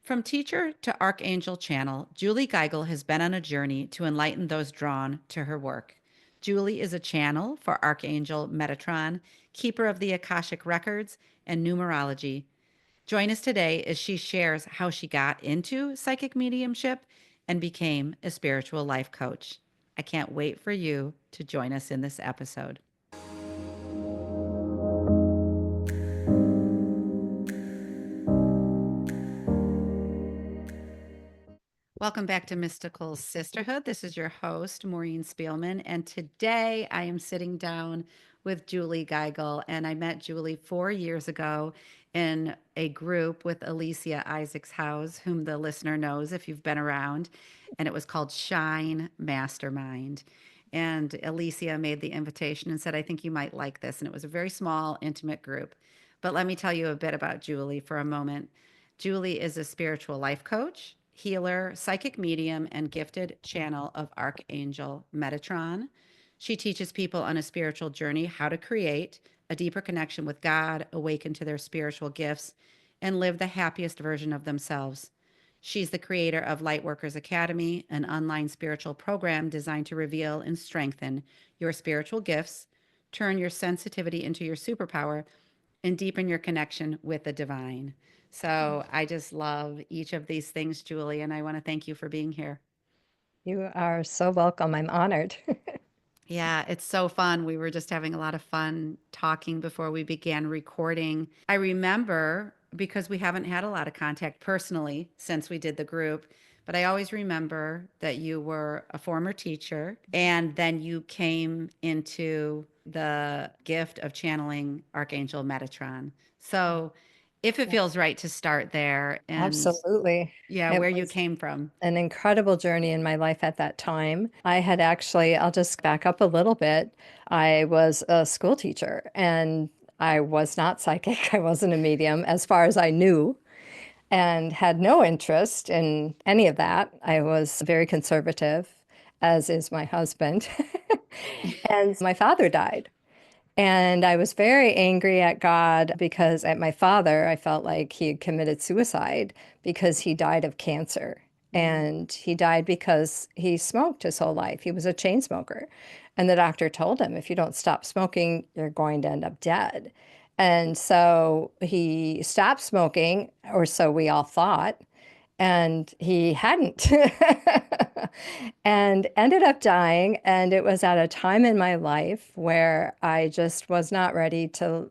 From teacher to Archangel channel, Julie Geigle has been on a journey to enlighten those drawn to her work. Julie is a channel for Archangel Metatron, keeper of the Akashic Records and numerology. Join us today as she shares how she got into psychic mediumship and became a spiritual life coach. I can't wait for you to join us in this episode. Welcome back to Mystical Sisterhood. This is your host, Maureen Spielman, and today I am sitting down with Julie Geigle. And I met Julie 4 years ago in a group with Alicia Isaacs House, whom the listener knows if you've been around, and it was called Shine Mastermind. And Alicia made the invitation and said, I think you might like this. And it was a very small, intimate group. But let me tell you a bit about Julie for a moment. Julie is a spiritual life coach, healer, psychic medium, and gifted channel of Archangel Metatron. She teaches people on a spiritual journey how to create a deeper connection with God, awaken to their spiritual gifts, and live the happiest version of themselves. She's the creator of Lightworkers Academy, an online spiritual program designed to reveal and strengthen your spiritual gifts, turn your sensitivity into your superpower, and deepen your connection with the divine. So I just love each of these things, Julie, and I want to thank you for being here. You are so welcome. I'm honored. Yeah, it's so fun. We were just having a lot of fun talking before we began recording. I remember because we haven't had a lot of contact personally since we did the group, but I always remember that you were a former teacher and then you came into the gift of channeling Archangel Metatron. So if it Yeah, feels right to start there and absolutely. yeah, It where you was came from. an incredible journey in my life at that time. I had actually, I'll just back up a little bit. I was a school teacher and I was not psychic. I wasn't a medium as far as I knew and had no interest in any of that. I was very conservative, as is my husband. And my father died. And I was very angry at God because at my father, I felt like he had committed suicide because he died of cancer. Mm. And he died because he smoked his whole life. He was a chain smoker. And the doctor told him, if you don't stop smoking, you're going to end up dead. And so he stopped smoking, or so we all thought, and he hadn't and ended up dying. And it was at a time in my life where I just was not ready to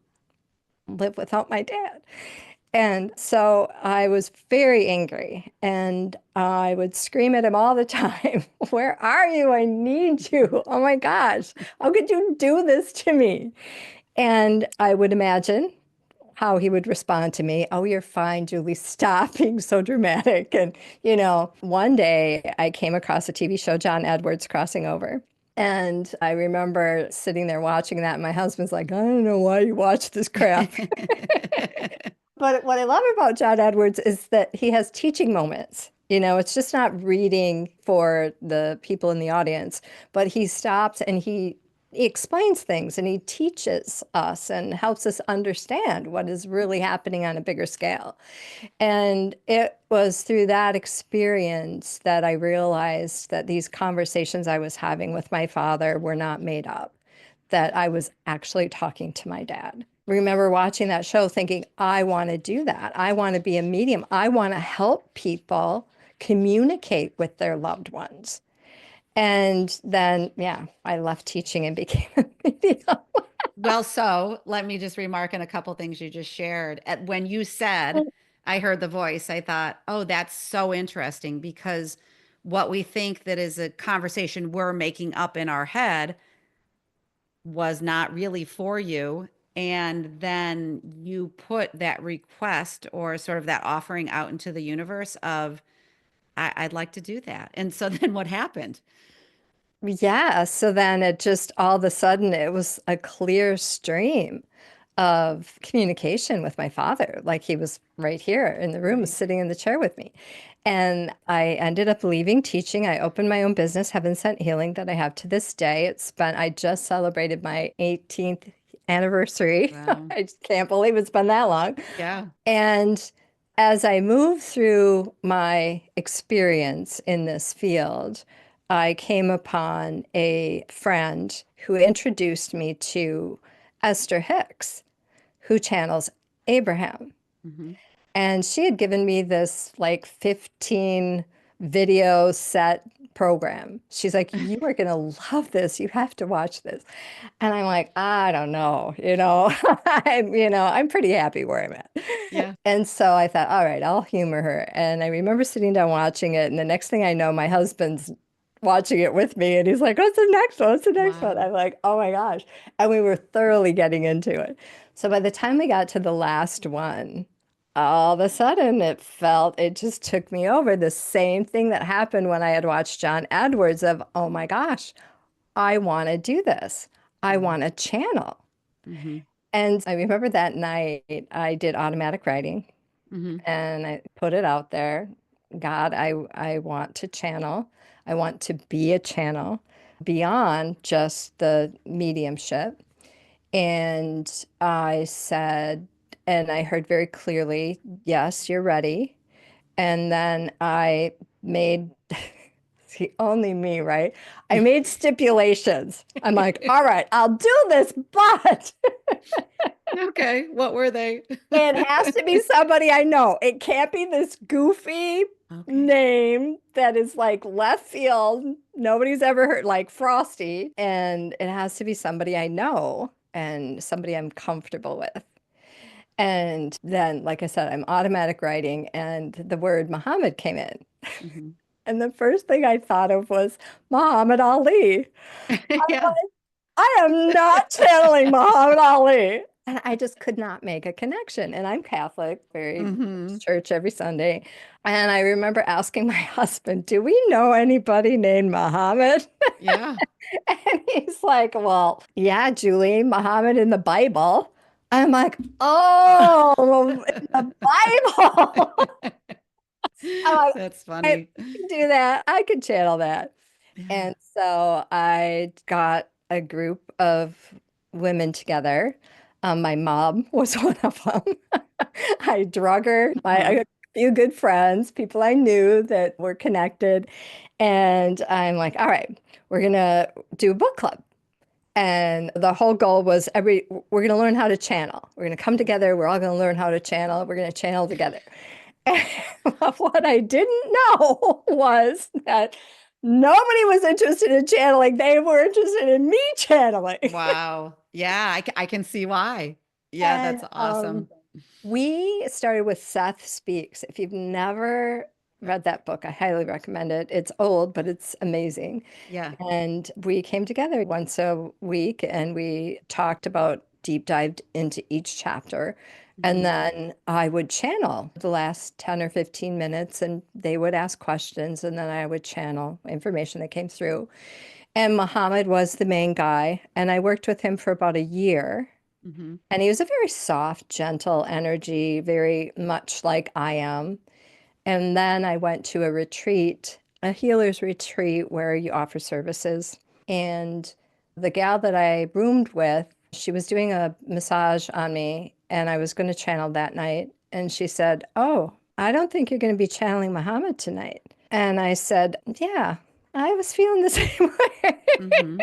live without my dad. And so I was very angry and I would scream at him all the time, where are you? I need you. Oh my gosh, how could you do this to me? And I would imagine how he would respond to me. Oh, you're fine, Julie. Stop being so dramatic. And, one day I came across a TV show, John Edwards Crossing Over. And I remember sitting there watching that. And my husband's like, I don't know why you watch this crap. But what I love about John Edwards is that he has teaching moments. It's just not reading for the people in the audience, but he stops and he explains things and he teaches us and helps us understand what is really happening on a bigger scale. And it was through that experience that I realized that these conversations I was having with my father were not made up, that I was actually talking to my dad. Remember watching that show thinking, I want to do that. I want to be a medium. I want to help people communicate with their loved ones. And then, yeah, I left teaching and became a medium. Well, so let me just remark on a couple things you just shared. When you said, I heard the voice, I thought, oh, that's so interesting because what we think that is a conversation we're making up in our head was not really for you. And then you put that request or sort of that offering out into the universe of, I'd like to do that. And so then what happened? Yeah, so then it just all of a sudden it was a clear stream of communication with my father. Like he was right here in the room, Right. sitting in the chair with me. And I ended up leaving teaching. I opened my own business, Heaven Sent Healing, that I have to this day. I just celebrated my 18th anniversary. Wow. I just can't believe it's been that long. Yeah. And as I moved through my experience in this field, I came upon a friend who introduced me to Esther Hicks, who channels Abraham. Hmm. And she had given me this like 15 video set program. She's like, "You are going to love this. You have to watch this." And I'm like, "I don't know, I'm pretty happy where I'm at." Yeah. And so I thought, all right, I'll humor her. And I remember sitting down watching it. And the next thing I know, my husband's watching it with me. And he's like, "What's the next one? What's the next one?" Wow. I'm like, "Oh my gosh." And we were thoroughly getting into it. So by the time we got to the last one, all of a sudden it just took me over. The same thing that happened when I had watched John Edwards of, oh my gosh, I want to do this. I want to channel. Mm-hmm. And I remember that night I did automatic writing Mm-hmm. and I put it out there. God, I want to channel. I want to be a channel beyond just the mediumship. And I said, and I heard very clearly, yes, you're ready. And then I made, see, only me, right? I made stipulations. I'm like, all right, I'll do this, but Okay. What were they? it has to be somebody I know. It can't be this goofy Okay. name that is like left field. Nobody's ever heard, like Frosty. And it has to be somebody I know and somebody I'm comfortable with. And then, like I said, I'm automatic writing, and the word Muhammad came in. Mm-hmm. And the first thing I thought of was Muhammad Ali. Yeah. I am not channeling Muhammad Ali. And I just could not make a connection. And I'm Catholic, very Mm-hmm. church every Sunday. And I remember asking my husband, "Do we know anybody named Muhammad?" Yeah. And he's like, "Well, yeah, Julie, Muhammad in the Bible." I'm like, "Oh, in the Bible." I'm like, That's I funny. can do that. I can channel that. Yeah. And so I got a group of women together. My mom was one of them. I drug her, Uh-huh. a few good friends, people I knew that were connected. And I'm like, all right, we're going to do a book club. And the whole goal was we're going to learn how to channel. We're going to come together. We're all going to learn how to channel. We're going to channel together. What I didn't know was that nobody was interested in channeling. They were interested in me channeling. Wow. Yeah, I can see why. Yeah, And that's awesome. we started with Seth Speaks. If you've never read that book, I highly recommend it. It's old, but it's amazing. Yeah. And we came together once a week and we talked about deep dived into each chapter. And Hmm. then I would channel the last 10 or 15 minutes and they would ask questions and then I would channel information that came through. And Muhammad was the main guy. And I worked with him for about a year. Hmm. And he was a very soft, gentle energy, very much like I am. And then I went to a retreat, a healer's retreat where you offer services. And the gal that I roomed with, she was doing a massage on me, and I was going to channel that night. And she said, "Oh, I don't think you're going to be channeling Muhammad tonight." And I said, "Yeah, I was feeling the same way." Hmm.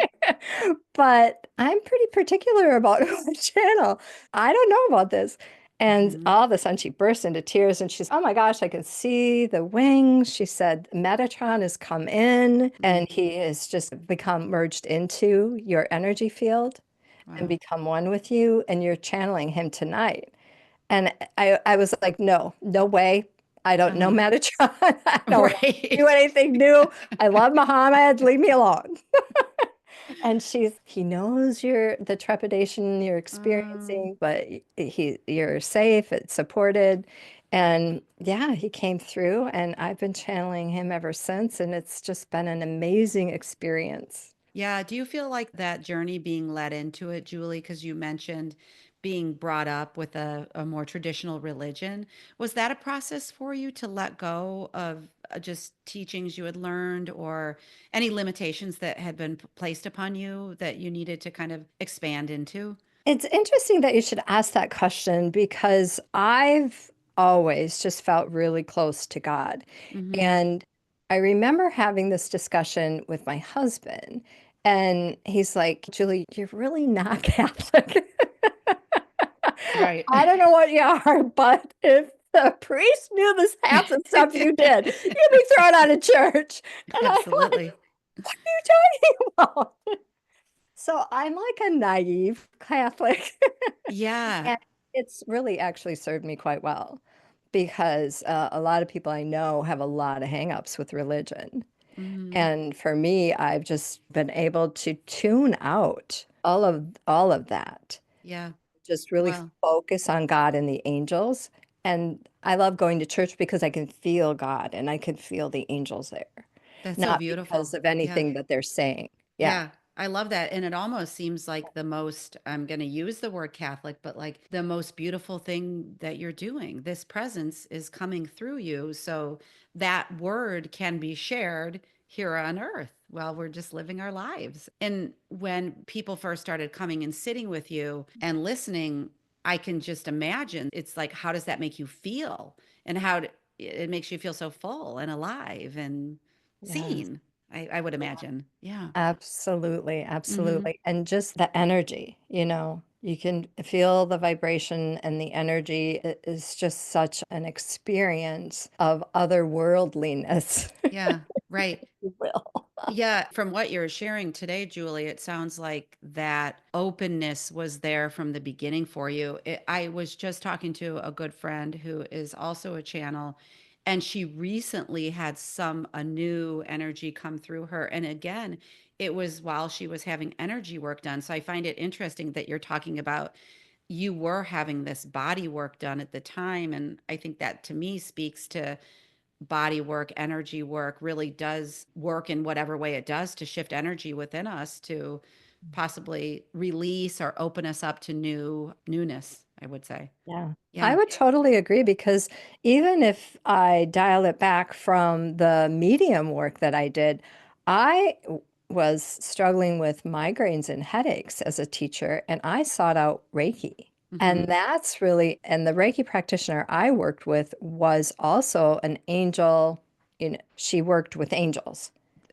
But I'm pretty particular about who I channel. I don't know about this. And Hmm. all of a sudden she burst into tears and she's, "Oh my gosh, I can see the wings." She said, "Metatron has come in and Hmm. he has just become merged into your energy field and Wow. become one with you, and you're channeling him tonight." And I was like, "No, no way. I don't know Uh-huh. Metatron. I don't want to do Right. anything new. I love Muhammad. Leave me alone." And he knows the trepidation you're Um, experiencing, but you're safe, it's supported. And yeah, he came through and I've been channeling him ever since. And it's just been an amazing experience. yeah. Do you feel like that journey being led into it, Julie? Because you mentioned being brought up with a more traditional religion. Was that a process for you to let go of just teachings you had learned or any limitations that had been placed upon you that you needed to kind of expand into? It's interesting that you should ask that question because I've always just felt really close to God. Mm-hmm. And I remember having this discussion with my husband, and he's like, Julie, you're really not Catholic. Right. I don't know what you are, but if the priest knew this half the stuff you did, you'd be thrown out of church. And I went, Absolutely. what are you talking about? So I'm like a naive Catholic. Yeah. And it's really actually served me quite well because a lot of people I know have a lot of hangups with religion. Mm-hmm. And for me, I've just been able to tune out all of that. Yeah. Just really Well, focus on God and the angels. And I love going to church because I can feel God and I can feel the angels there, that's so not because beautiful. of Yeah. anything that they're saying. Yeah. Yeah, I love that. And it almost seems like the most, I'm going to use the word Catholic, but like the most beautiful thing that you're doing. This presence is coming through you. So that word can be shared here on earth while we're just living our lives. And when people first started coming and sitting with you and listening, I can just imagine it's like, how does that make you feel? And it makes you feel so full and alive and Yes. seen, I would imagine. Yeah. Absolutely, Mhm. absolutely. And just the energy, you can feel the vibration and the energy. It is just such an experience of otherworldliness, if Yeah, right. you will. Yeah, from what you're sharing today, Julie, it sounds like that openness was there from the beginning for you. I was just talking to a good friend who is also a channel, and she recently had a new energy come through her. And again, it was while she was having energy work done. So I find it interesting that you're talking about you were having this body work done at the time. And I think that to me speaks to body work, energy work really does work in whatever way it does to shift energy within us to possibly release or open us up to newness, I would say. Yeah. I Yeah. would totally agree because even if I dial it back from the medium work that I did, was struggling with migraines and headaches as a teacher, and I sought out Reiki. Hmm. And that's really, and the Reiki practitioner I worked with was also an angel, she worked with angels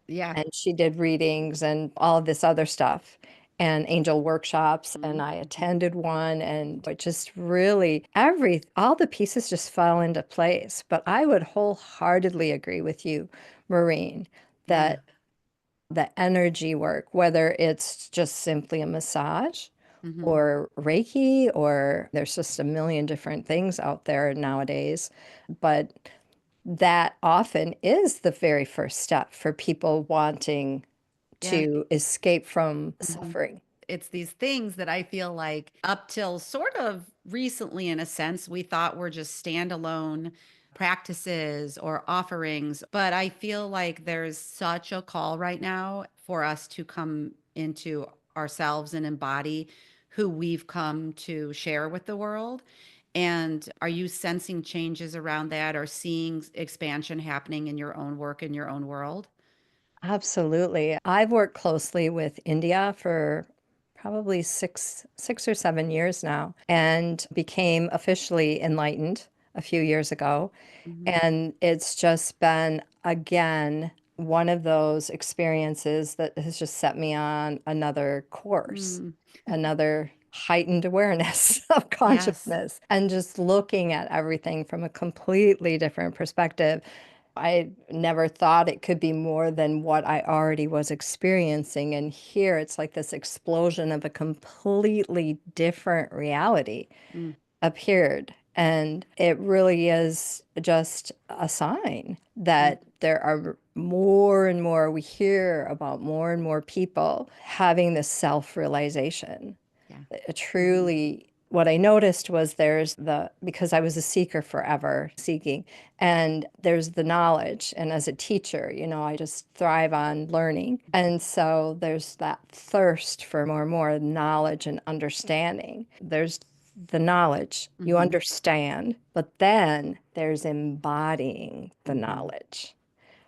Yeah. and she did readings and all of this other stuff and angel workshops, and Mhm. I attended one, and it just really all the pieces just fell into place. But I would wholeheartedly agree with you, Maureen, Yeah. that the energy work, whether it's just simply a massage Hmm. or Reiki, or there's just a million different things out there nowadays, but that often is the very first step for people wanting Yeah. to escape from Mhm. suffering. It's these things that I feel like up till sort of recently, in a sense, we thought were just standalone practices or offerings. But I feel like there's such a call right now for us to come into ourselves and embody who we've come to share with the world. And are you sensing changes around that or seeing expansion happening in your own work, in your own world? Absolutely. I've worked closely with India for probably six or 7 years now and became officially enlightened a few years ago. Hmm. And it's just been, again, one of those experiences that has just set me on another course, Mm. another heightened awareness of Yes. consciousness, and just looking at everything from a completely different perspective. I never thought it could be more than what I already was experiencing. And here it's like this explosion of a completely different reality Mm. appeared. And it really is just a sign Mm. that there are more and more, we hear about more and more people having this self-realization. Yeah. Truly, what I noticed was because I was a seeker forever, seeking, and there's the knowledge. And as a teacher, I just thrive on learning. And so there's that thirst for more and more knowledge and understanding. There's the knowledge, you Hmm. understand, but then there's embodying the Hmm. knowledge.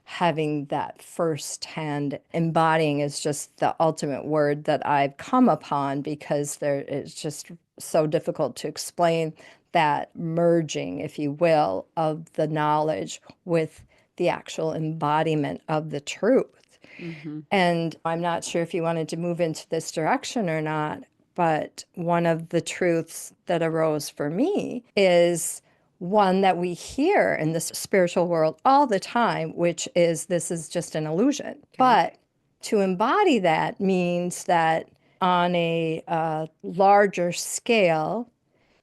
having that firsthand embodying is just the ultimate word that I've come upon, because there it's just so difficult to explain that merging, if you will, of the knowledge with the actual embodiment of the truth. Mm-hmm. And I'm not sure if you wanted to move into this direction or not, but one of the truths that arose for me is one that we hear in the spiritual world all the time, which is this is just an illusion. Okay. But to embody that means that on a larger scale,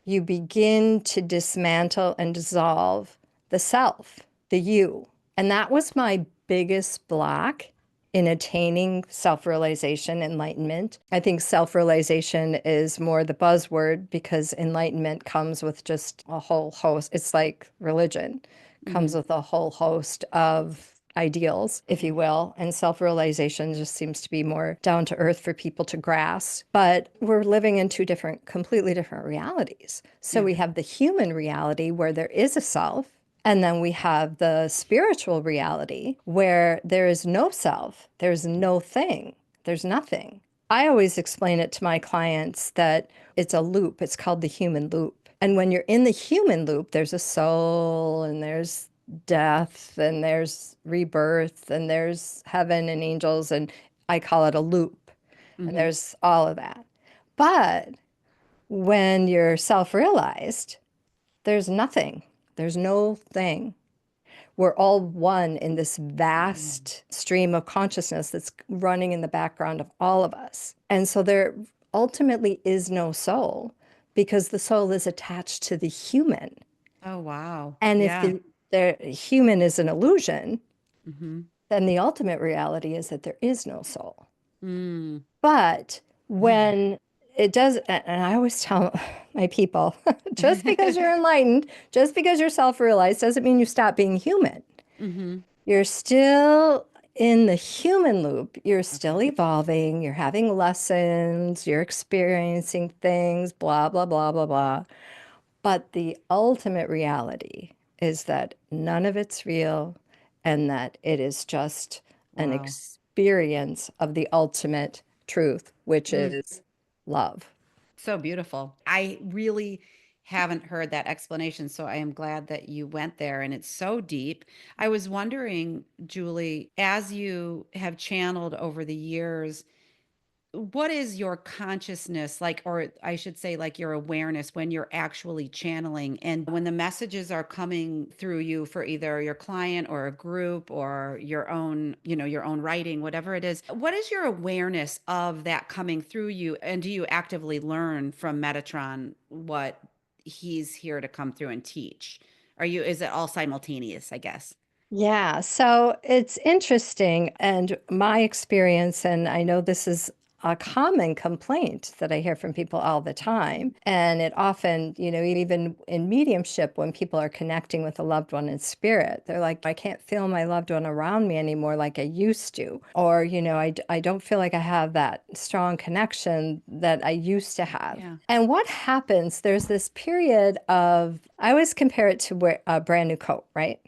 you begin to dismantle and dissolve the self, the you. And that was my biggest block in attaining self realization, enlightenment. I think self realization is more the buzzword, because enlightenment comes with just a whole host. It's like religion, Mm-hmm. comes with a whole host of ideals, if Yeah. you will. And self realization just seems to be more down to earth for people to grasp. But we're living in two different, completely different realities. So Yeah. we have the human reality where there is a self, and then we have the spiritual reality where there is no self, there's no thing, there's nothing. I always explain it to my clients that it's a loop. It's called the human loop. And when you're in the human loop, there's a soul, and there's death, and there's rebirth, and there's heaven and angels, and I call it a loop. And Mm-hmm. there's all of that. But when you're self realized, there's nothing, there's no thing. We're all one in this Mm-hmm. vast stream of consciousness that's running in the background of all of us. And so there ultimately is no soul, because the soul is attached to the human. Oh, wow. And if Yeah. the human is an illusion, Mm-hmm. then the ultimate reality is that there is no soul. Mm. But when it does, and I always tell my people, just because you're enlightened, just because you're self-realized, doesn't mean you stop being human. Mm-hmm. You're still in the human loop. You're still Okay. evolving. You're having lessons. You're experiencing things, blah, blah, blah, blah, blah. But the ultimate reality is that none of it's real, and that it is just an Wow. experience of the ultimate truth, which Mm. is love. So beautiful. I really haven't heard that explanation, so I am glad that you went there and it's so deep. I was wondering, Julie, as you have channeled over the years, what is your consciousness like, or I should say, like your awareness when you're actually channeling and when the messages are coming through you for either your client or a group or your own, your own writing, whatever it is? What is your awareness of that coming through you? And do you actively learn from Metatron what he's here to come through and teach? Is it all simultaneous, I guess? Yeah, so it's interesting. And my experience, and I know this is a common complaint that I hear from people all the time. And it often, even in mediumship, when people are connecting with a loved one in spirit, they're like, I can't feel my loved one around me anymore like I used to. Or, I don't feel like I have that strong connection that I used to have. Yeah. And what happens, there's this period of, I always compare it to a brand new coat, right?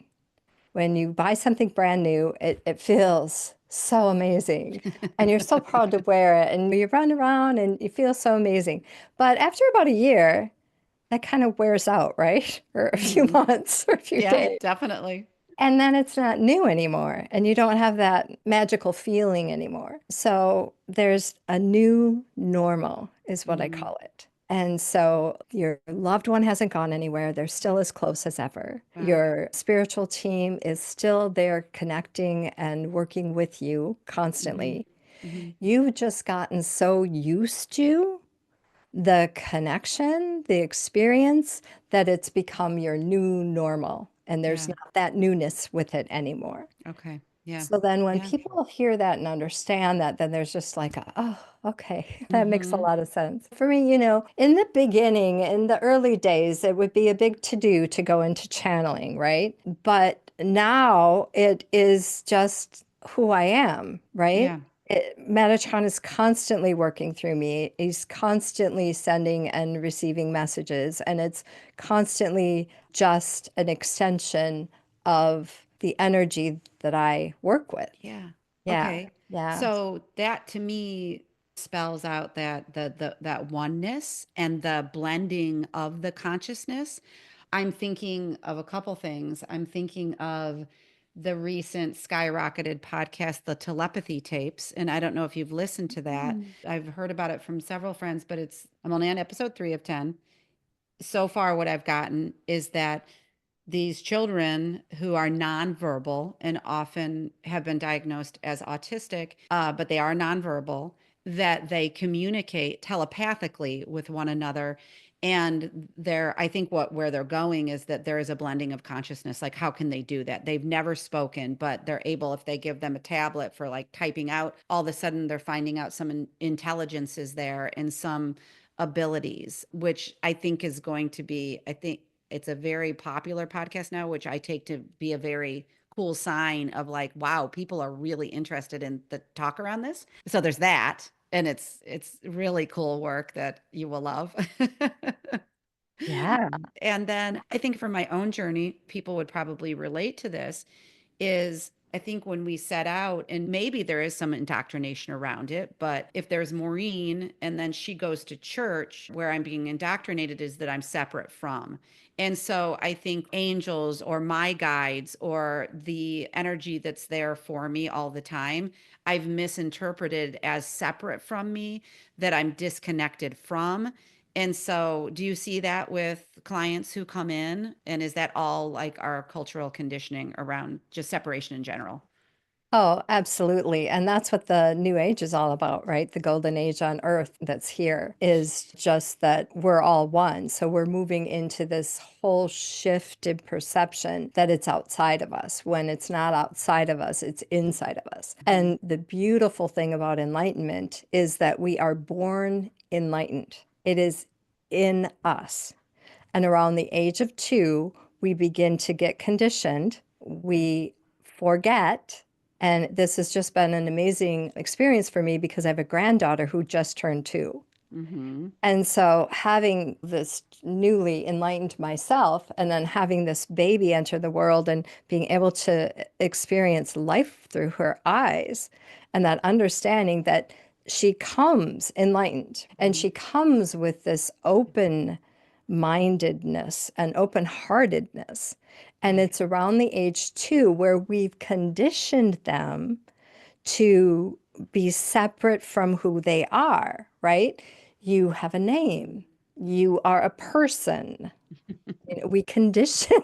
When you buy something brand new, it feels so amazing. And you're so proud to wear it. And you run around and you feel so amazing. But after about a year, that kind of wears out, right? Or a few Hmm. months or a few Yeah, days. definitely. And then it's not new anymore. And you don't have that magical feeling anymore. So there's a new normal, is what I Hmm. call it. And so your loved one hasn't gone anywhere. They're still as close as ever. Wow. Your spiritual team is still there connecting and working with you Hmm. constantly. Hmm. You've just gotten so used to the connection, the experience, that it's become your new normal. And there's Yeah. not that newness with it anymore. Okay. Yeah. So then when Yeah. people hear that and understand that, then there's just like, oh, okay, that makes a Hmm. lot of sense. For me, in the beginning, in the early days, it would be a big to-do to go into channeling, right? But now it is just who I am, right? Yeah. Metatron is constantly working through me. He's constantly sending and receiving messages, and it's constantly just an extension of the energy that I work with. Yeah. Yeah. Okay. Yeah. So that to me spells out that that oneness and the blending of the consciousness. I'm thinking of a couple things. I'm thinking of the recent skyrocketed podcast, the telepathy tapes. And I don't know if you've listened to that. Mm. I've heard about it from several friends, but I'm only on episode 3 of 10. So far, what I've gotten is that these children who are nonverbal and often have been diagnosed as autistic, but they are nonverbal, that they communicate telepathically with one another. And I think where they're going is that there is a blending of consciousness. Like, how can they do that? They've never spoken, but they're able, if they give them a tablet for like typing out, all of a sudden they're finding out some intelligence is there and some abilities, which I think is going to be, I think it's a very popular podcast now, which I take to be a very cool sign of like, wow, people are really interested in the talk around this. So there's that. And it's really cool work that you will love. Yeah. And then I think for my own journey, people would probably relate to this is I think when we set out, and maybe there is some indoctrination around it, but if there's Maureen and then she goes to church, where I'm being indoctrinated is that I'm separate from. And so I think angels or my guides or the energy that's there for me all the time, I've misinterpreted as separate from me, that I'm disconnected from. And so, do you see that with clients who come in? And is that all like our cultural conditioning around just separation in general? Oh, absolutely. And that's what the new age is all about, right? The golden age on earth that's here is just that we're all one. So we're moving into this whole shift in perception that it's outside of us. When it's not outside of us, it's inside of us. Mhm. And the beautiful thing about enlightenment is that we are born enlightened. It is in us. And around the age of 2, we begin to get conditioned. We forget. And this has just been an amazing experience for me because I have a granddaughter who just turned 2. Mhm. And so having this newly enlightened myself and then having this baby enter the world and being able to experience life through her eyes and that understanding that she comes enlightened and Mhm. she comes with this open mindedness and open heartedness. And Right. it's around the age 2 where we've conditioned them to be separate from who they are, right? You have a name. You are a person. You know, we condition.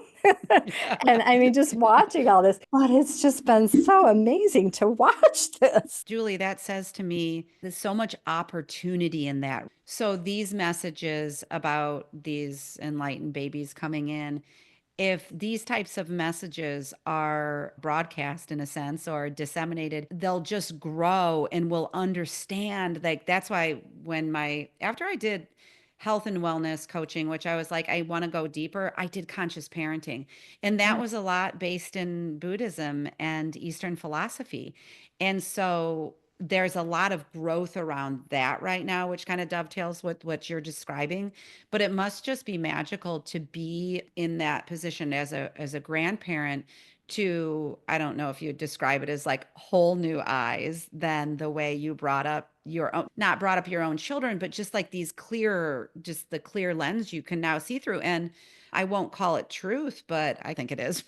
And I mean, just watching all this, but it's just been so amazing to watch this. Julie, that says to me, there's so much opportunity in that. So, these messages about these enlightened babies coming in, if these types of messages are broadcast in a sense or disseminated, they'll just grow and will understand. Like, that's why after I did health and wellness coaching, which I was like, I want to go deeper, I did conscious parenting. And that Yeah. was a lot based in Buddhism and Eastern philosophy. And so there's a lot of growth around that right now, which kind of dovetails with what you're describing. But it must just be magical to be in that position as a grandparent to, I don't know if you would describe it as like whole new eyes than the way you brought up your own, not brought up your own children, but just like just the clear lens you can now see through. And I won't call it truth, but I think it is.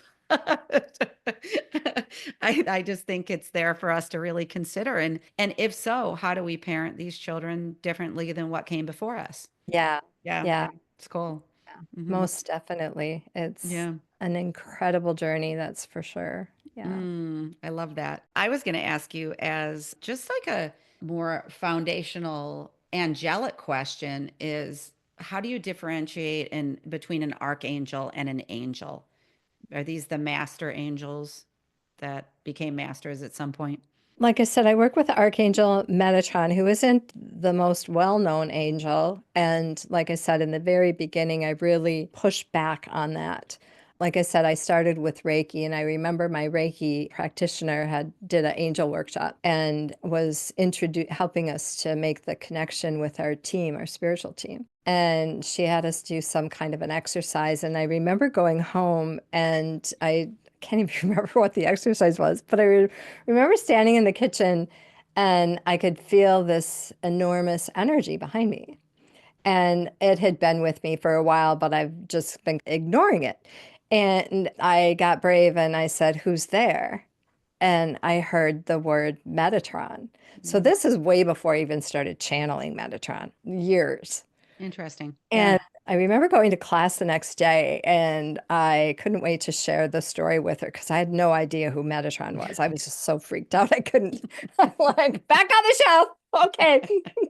I just think it's there for us to really consider. And if so, how do we parent these children differently than what came before us? Yeah. Yeah, Yeah. it's cool. Hmm. Most definitely. It's Yeah. an incredible journey, that's for sure. Yeah. I love that. I was going to ask you as just like a more foundational angelic question is how do you differentiate in between an archangel and an angel? Are these the master angels that became masters at some point? Like I said, I work with Archangel Metatron, who isn't the most well-known angel. And like I said, in the very beginning, I really pushed back on that. Like I said, I started with Reiki, and I remember my Reiki practitioner had did an angel workshop and was helping us to make the connection with our team, our spiritual team. And she had us do some kind of an exercise. And I remember going home and I can't even remember what the exercise was, but remember standing in the kitchen and I could feel this enormous energy behind me. And it had been with me for a while, but I've just been ignoring it. And I got brave and I said, "Who's there?" And I heard the word Metatron. So Mm, this is way before I even started channeling Metatron, years. interesting. And Yeah. I remember going to class the next day, and I couldn't wait to share the story with her because I had no idea who Metatron was. I was just so freaked out. I couldn't, I'm like, back on the shelf. Okay,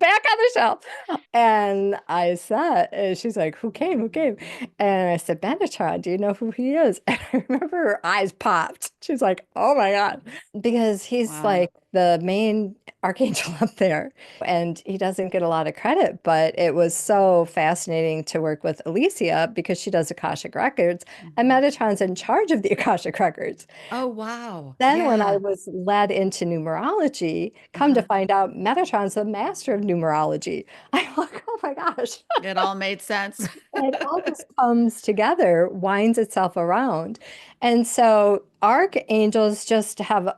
back on the shelf. And I said, and she's like, who came? Who came? And I said, Metatron, do you know who he is? And I remember her eyes popped. She's like, oh my God. Because he's Wow. like the main archangel up there and he doesn't get a lot of credit, but it was so fascinating to work with Alicia because she does Akashic Records and Mhm. Metatron's in charge of the Akashic Records. Oh, wow. Then when I Yeah. was led into numerology, come to Uh-huh. find out Metatron's the master of numerology. I'm like, oh my gosh. It all made sense. And it all just comes together, winds itself around. And so archangels just have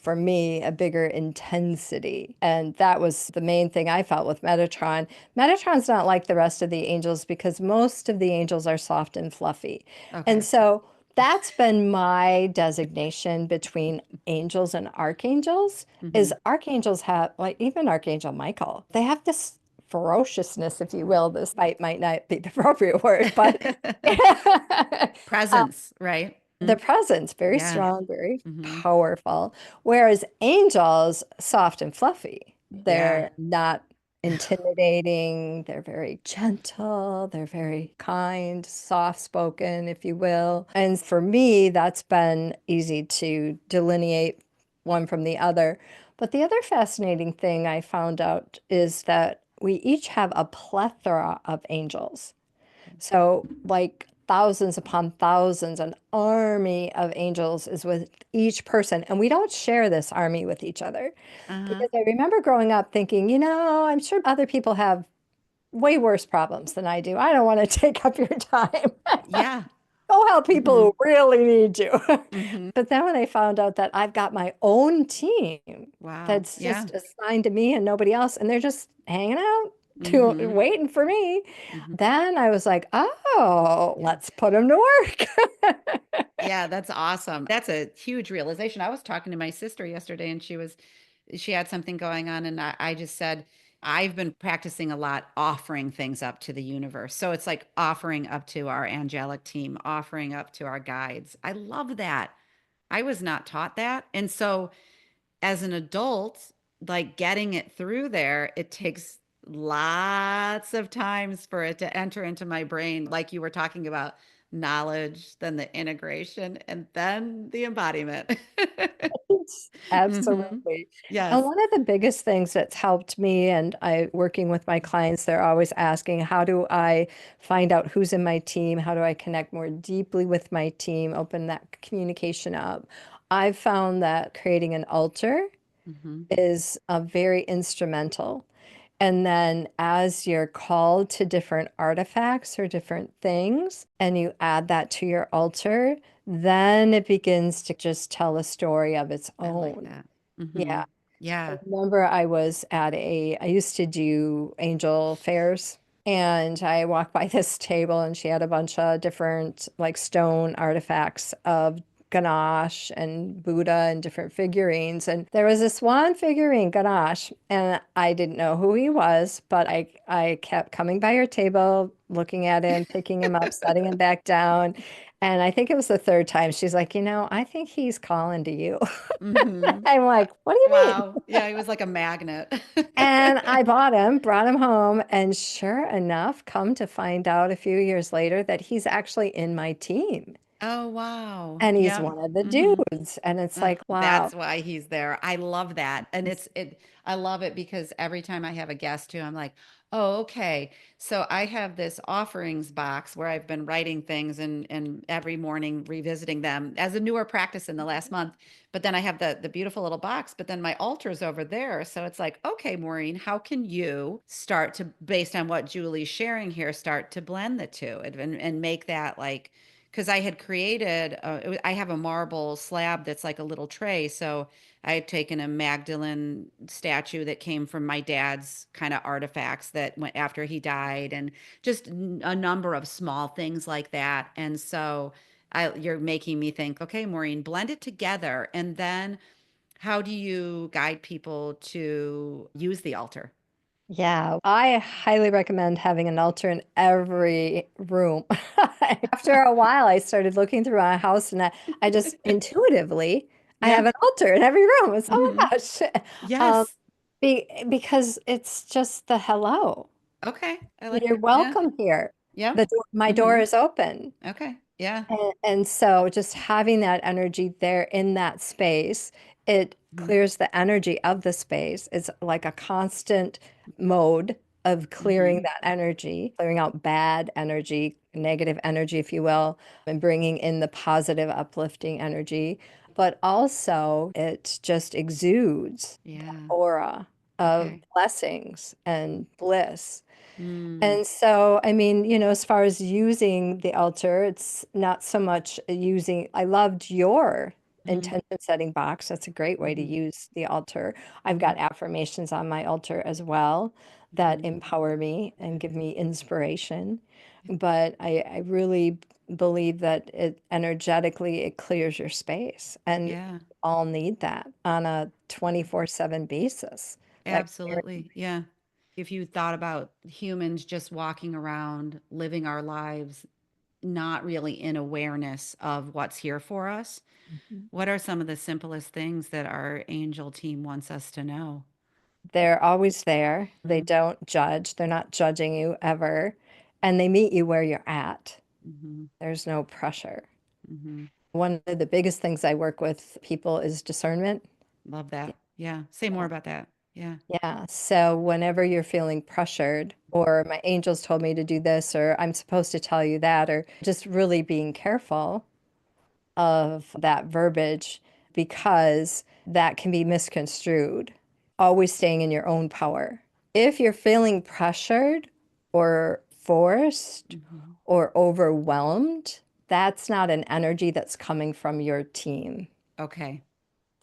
for me, a bigger intensity. And that was the main thing I felt with Metatron. Metatron's not like the rest of the angels because most of the angels are soft and fluffy. And Okay. so that's been my designation between angels and archangels is Hmm. archangels have like even Archangel Michael, they have this ferociousness, if you will. This might not be the appropriate word, but Presence, right? the Mhm. presence, very Yeah. strong, very Hmm. powerful. Whereas angels, soft and fluffy, Yeah. they're not intimidating. They're very gentle. They're very kind, soft spoken, if you will. And for me, that's been easy to delineate one from the other. But the other fascinating thing I found out is that we each have a plethora of angels. So, like thousands upon thousands, an army of angels is with each person. And we don't share this army with each other. Uh-huh. Because I remember growing up thinking, I'm sure other people have way worse problems than I do. I don't want to take up your time. Yeah. Go help people Hmm. who really need you. Hmm. But then when I found out that I've got my own team Wow. that's Yeah. just assigned to me and nobody else, and they're just hanging out, Hmm. waiting for me, Hmm. then I was like, oh, Yeah. let's put them to work. Yeah, that's awesome. That's a huge realization. I was talking to my sister yesterday and she had something going on and I just said, I've been practicing a lot offering things up to the universe. So it's like offering up to our angelic team, offering up to our guides. I love that. I was not taught that. And so as an adult, like getting it through there, it takes lots of times for it to enter into my brain, like you were talking about knowledge, then the integration, and then the embodiment. Hmm. Absolutely. And Yes. one of the biggest things that's helped me, and I working with my clients, they're always asking, how do I find out who's in my team? How do I connect more deeply with my team, open that communication up? I've found that creating an altar Hmm. is very instrumental. And then as you're called to different artifacts or different things, and you add that to your altar, then it begins to just tell a story of its I like own. that. Hmm. Yeah. I Yeah. remember I used to do angel fairs and I walked by this table and she had a bunch of different like stone artifacts of Ganesh and Buddha and different figurines. And there was this one figurine, Ganesh, and I didn't know who he was, but I kept coming by her table, looking at him, picking him up, setting him back down. And I think it was the third time she's like, I think he's calling to you. Hmm. I'm like, what do you mean? Wow. Yeah, he was like a magnet. And I bought him, brought him home, and sure enough, come to find out a few years later that he's actually in my team. Oh, wow. And he's Yep. one of the Hmm. dudes. And it's like, wow. That's why he's there. I love that. And I love it because every time I have a guest too, I'm like, oh, okay. So I have this offerings box where I've been writing things and every morning revisiting them as a newer practice in the last month. But then I have the beautiful little box, but then my altar's over there. So it's like, okay, Maureen, how can you start to, based on what Julie's sharing here, start to blend the two and make that like because I had created, I have a marble slab that's like a little tray. So I had taken a Magdalene statue that came from my dad's kind of artifacts that went after he died, and just a number of small things like that. And so you're making me think, okay, Maureen, blend it together. And then how do you guide people to use the altar? Yeah, I highly recommend having an altar in every room. After a while, I started looking through my house and I just intuitively, I Yeah. have an altar in every room. It's, oh Hmm. my gosh. Um, Yes. because it's just the hello. Okay. I like You're it. Yeah. welcome here. Yeah. My door Hmm. is open. Okay. Yeah. And so just having that energy there in that space, it Hmm. clears the energy of the space. It's like a constant mode of clearing Hmm. that energy, clearing out bad energy, negative energy, if you will, and bringing in the positive, uplifting energy. But also, it just exudes that Yeah. aura of Okay. blessings and bliss. Mm. And so, I mean, as far as using the altar, it's not so much using, I loved your Hmm. intention setting box. That's a great way to Hmm. use the altar. I've Hmm. got affirmations on my altar as well that Hmm. empower me and give me inspiration. But I really believe that it energetically it clears your space. And we Yeah. all need that on a 24/7 basis. That Absolutely. Yeah. If you thought about humans just walking around, living our lives, not really in awareness of what's here for us, caring. what are some of the simplest things that our angel team wants us to know? They're always there. They Mm-hmm. don't judge. They're not judging you ever. And they meet you where you're at. Mm-hmm. There's no pressure. Mm-hmm. One of the biggest things I work with people is discernment. Love that. Yeah. Say more Yeah. about that. Yeah. Yeah. So whenever you're feeling pressured, or my angels told me to do this, or I'm supposed to tell you that, or just really being careful of that verbiage because that can be misconstrued. Always staying in your own power. If you're feeling pressured or forced Mm-hmm. or overwhelmed, that's not an energy that's coming from your team. Okay.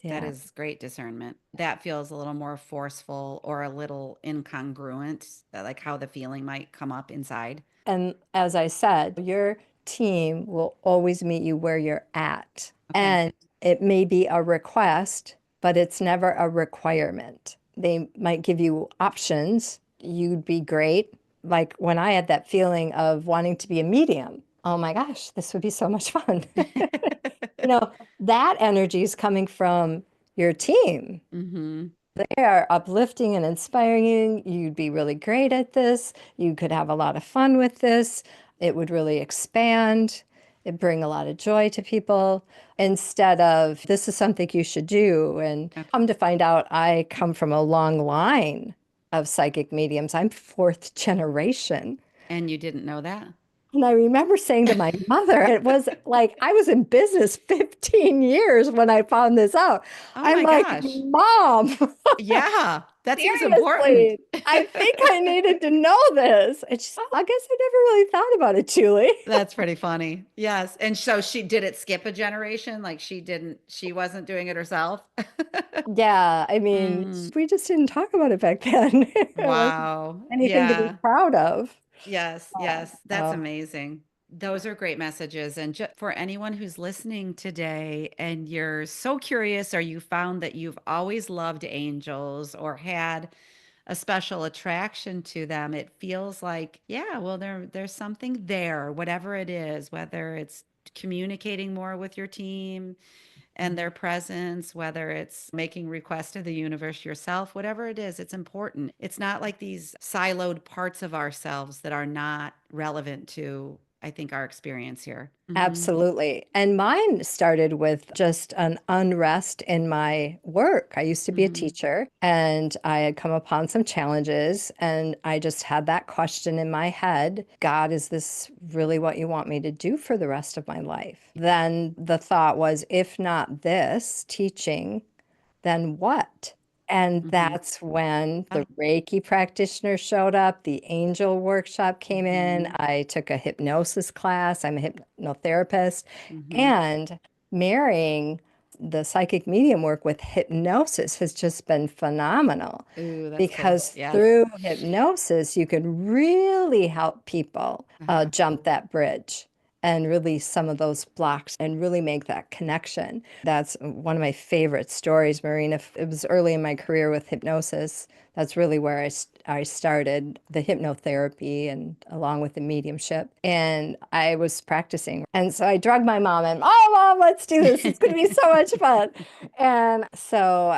That Yeah. is great discernment. That feels a little more forceful or a little incongruent, like how the feeling might come up inside. And as I said, your team will always meet you where you're at. Okay. And it may be a request, but it's never a requirement. They might give you options. You'd be great. Like when I had that feeling of wanting to be a medium, oh my gosh, this would be so much fun. You know, that energy is coming from your team. Mm-hmm. They are uplifting and inspiring you. You'd be really great at this. You could have a lot of fun with this. It would really expand. It'd bring a lot of joy to people instead of this is something you should do. And Okay. come to find out, I come from a long line of psychic mediums. I'm fourth generation. And you didn't know that? And I remember saying to my mother, it was like I was in business 15 years when I found this out. Oh I'm my like, gosh. Mom, Yeah, that seems important. seriously, I think I needed to know this. And she's, oh, I guess I never really thought about it, Julie. That's pretty funny. Yes. And so she did it skip a generation? Like she wasn't doing it herself? Yeah, I mean, Mm, we just didn't talk about it back then. It wasn't wow. anything to be Yeah. proud of. Yes, Uh, yes. That's so amazing. Those are great messages. And for anyone who's listening today and you're so curious, or you found that you've always loved angels or had a special attraction to them, it feels like, yeah, well, there's something there, whatever it is, whether it's communicating more with your team and their presence, whether it's making requests to the universe yourself, whatever it is, it's important. It's not like these siloed parts of ourselves that are not relevant to, I think, our experience here. Hmm. absolutely. And mine started with just an unrest in my work. I used to be a Hmm. teacher and I had come upon some challenges, and I just had that question in my head, God, is this really what you want me to do for the rest of my life? Then the thought was, if not this teaching, then what? And Mm-hmm. that's when Oh, the Reiki practitioner showed up, the angel workshop came in. mm-hmm. I took a hypnosis class. I'm a hypnotherapist. Mm-hmm. And marrying the psychic medium work with hypnosis has just been phenomenal Ooh, that's cool. because Yes. through hypnosis, you can really help people Uh-huh. jump that bridge and release some of those blocks and really make that connection. That's one of my favorite stories, Maureen. If it was early in my career with hypnosis, that's really where I started the hypnotherapy and along with the mediumship. And I was practicing. And so I drugged my mom and, oh, mom, let's do this. It's going to be so much fun. And so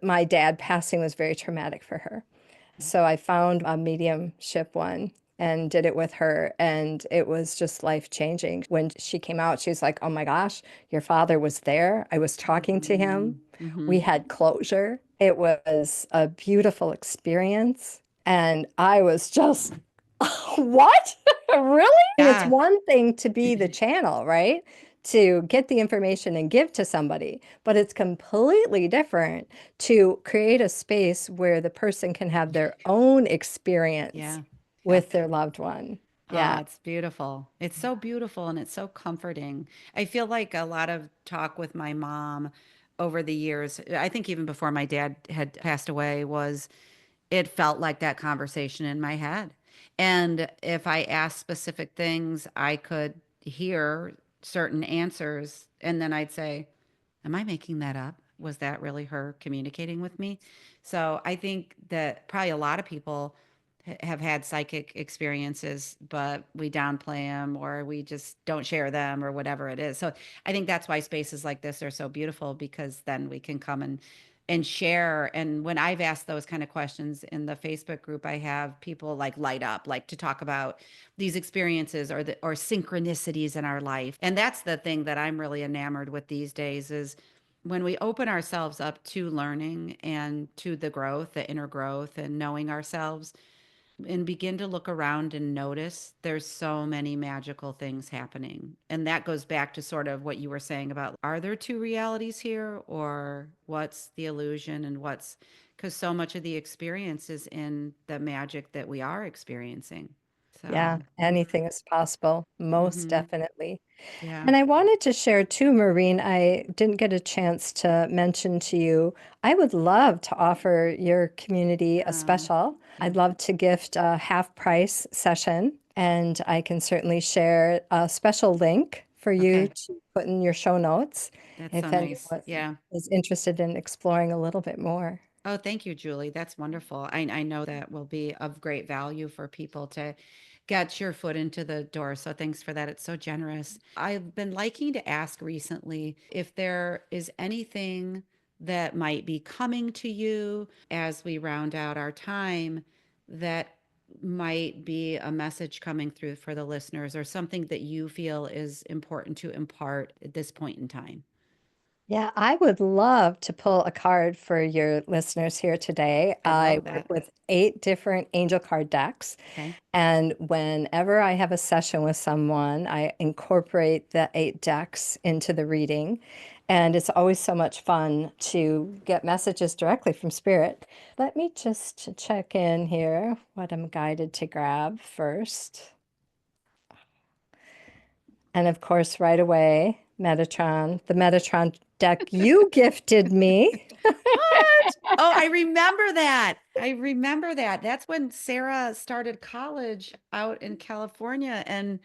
my dad passing was very traumatic for her. So I found a mediumship one and did it with her. And it was just life changing. When she came out, she was like, oh my gosh, your father was there. I was talking to him. Mm-hmm. We had closure. It was a beautiful experience. And I was just, what? Really? It's Yeah. one thing to be the channel, right? To get the information and give to somebody, but it's completely different to create a space where the person can have their own experience Yeah. Yeah. with their loved one. Oh, Yeah. it's beautiful. It's so beautiful and it's so comforting. I feel like a lot of talk with my mom over the years, I think even before my dad had passed away, was it felt like that conversation in my head. And if I asked specific things, I could hear certain answers. And then I'd say, am I making that up? Was that really her communicating with me? So I think that probably a lot of people have had psychic experiences, but we downplay them or we just don't share them or whatever it is. So I think that's why spaces like this are so beautiful because then we can come and share. And when I've asked those kind of questions in the Facebook group, I have people like light up, like to talk about these experiences or synchronicities in our life. And that's the thing that I'm really enamored with these days is when we open ourselves up to learning and to the growth, the inner growth and knowing ourselves and begin to look around and notice there's so many magical things happening. And that goes back to sort of what you were saying about are there two realities here or what's the illusion and what's because so much of the experience is in the magic that we are experiencing. Yeah. So, Anything is possible. Most mm-hmm. definitely. Yeah. And I wanted to share too, Maureen, I didn't get a chance to mention to you, I would love to offer your community a special. Yeah. I'd love to gift a half price session, and I can certainly share a special link for you Okay. to put in your show notes That's so if nice. anyone Yeah. is interested in exploring a little bit more. Oh, thank you, Julie. That's wonderful. I know that will be of great value for people to get your foot into the door. So thanks for that. It's so generous. I've been liking to ask recently if there is anything that might be coming to you as we round out our time that might be a message coming through for the listeners or something that you feel is important to impart at this point in time. Yeah, I would love to pull a card for your listeners here today. I'd I love work that. with 8 different angel card decks. Okay. And whenever I have a session with someone, I incorporate the 8 decks into the reading. And it's always so much fun to get messages directly from Spirit. Let me just check in here what I'm guided to grab first. And of course, right away, Metatron, the Metatron deck you gifted me. What? Oh, I remember that. I remember that. That's when Sarah started college out in California. And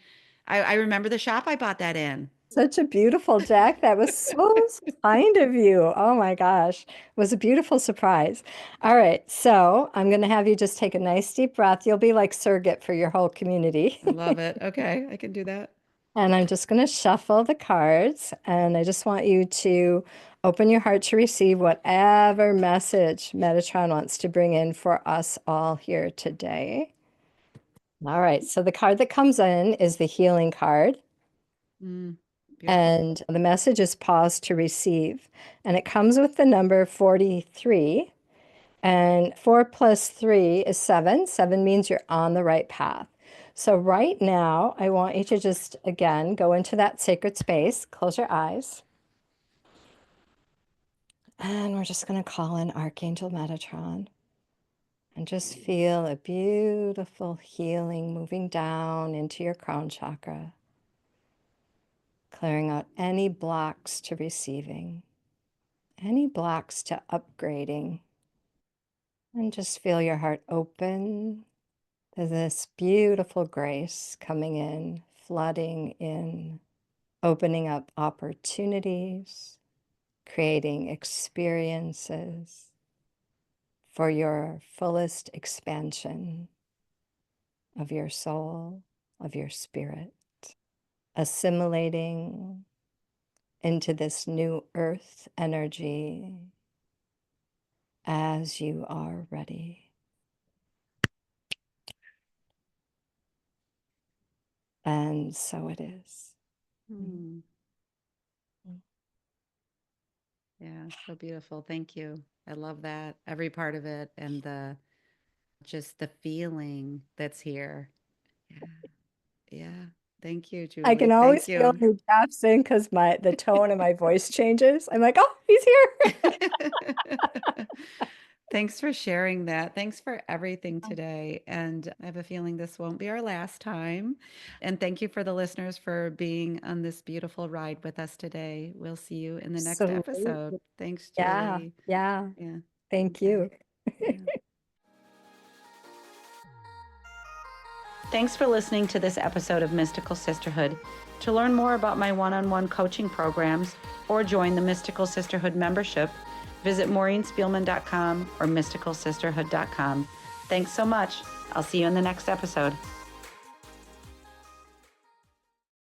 I remember the shop I bought that in. Such a beautiful deck. That was so kind of you. Oh my gosh. It was a beautiful surprise. All right. So I'm going to have you just take a nice deep breath. You'll be like surrogate for your whole community. I love it. Okay, I can do that. And I'm just going to shuffle the cards. And I just want you to open your heart to receive whatever message Metatron wants to bring in for us all here today. All right. So the card that comes in is the healing card. Mm, beautiful. And the message is pause to receive. And it comes with the number 43. And 4 plus 3 is 7. 7 means you're on the right path. So right now, I want you to just, again, go into that sacred space, close your eyes, And we're just going to call in Archangel Metatron and just feel a beautiful healing moving down into your crown chakra, clearing out any blocks to receiving, any blocks to upgrading. And just feel your heart open to this beautiful grace coming in, flooding in, opening up opportunities, creating experiences for your fullest expansion of your soul, of your spirit, assimilating into this new earth energy as you are ready. And so it is. Hmm. Yeah, so beautiful. Thank you. I love that. Every part of it and just the feeling that's here. Yeah. Yeah. Thank you, I can Julie. always Thank feel you. your taps in because the tone of my voice changes. I'm like, oh, he's here. Thanks for sharing that. Thanks for everything today. And I have a feeling this won't be our last time. And thank you for the listeners for being on this beautiful ride with us today. We'll see you in the next episode. Absolutely. Thanks, Yeah, Julie. yeah. Yeah. Thank Okay. you. Yeah. Thanks for listening to this episode of Mystical Sisterhood. To learn more about my one-on-one coaching programs or join the Mystical Sisterhood membership, visit maureenspielman.com or mysticalsisterhood.com. Thanks so much. I'll see you in the next episode.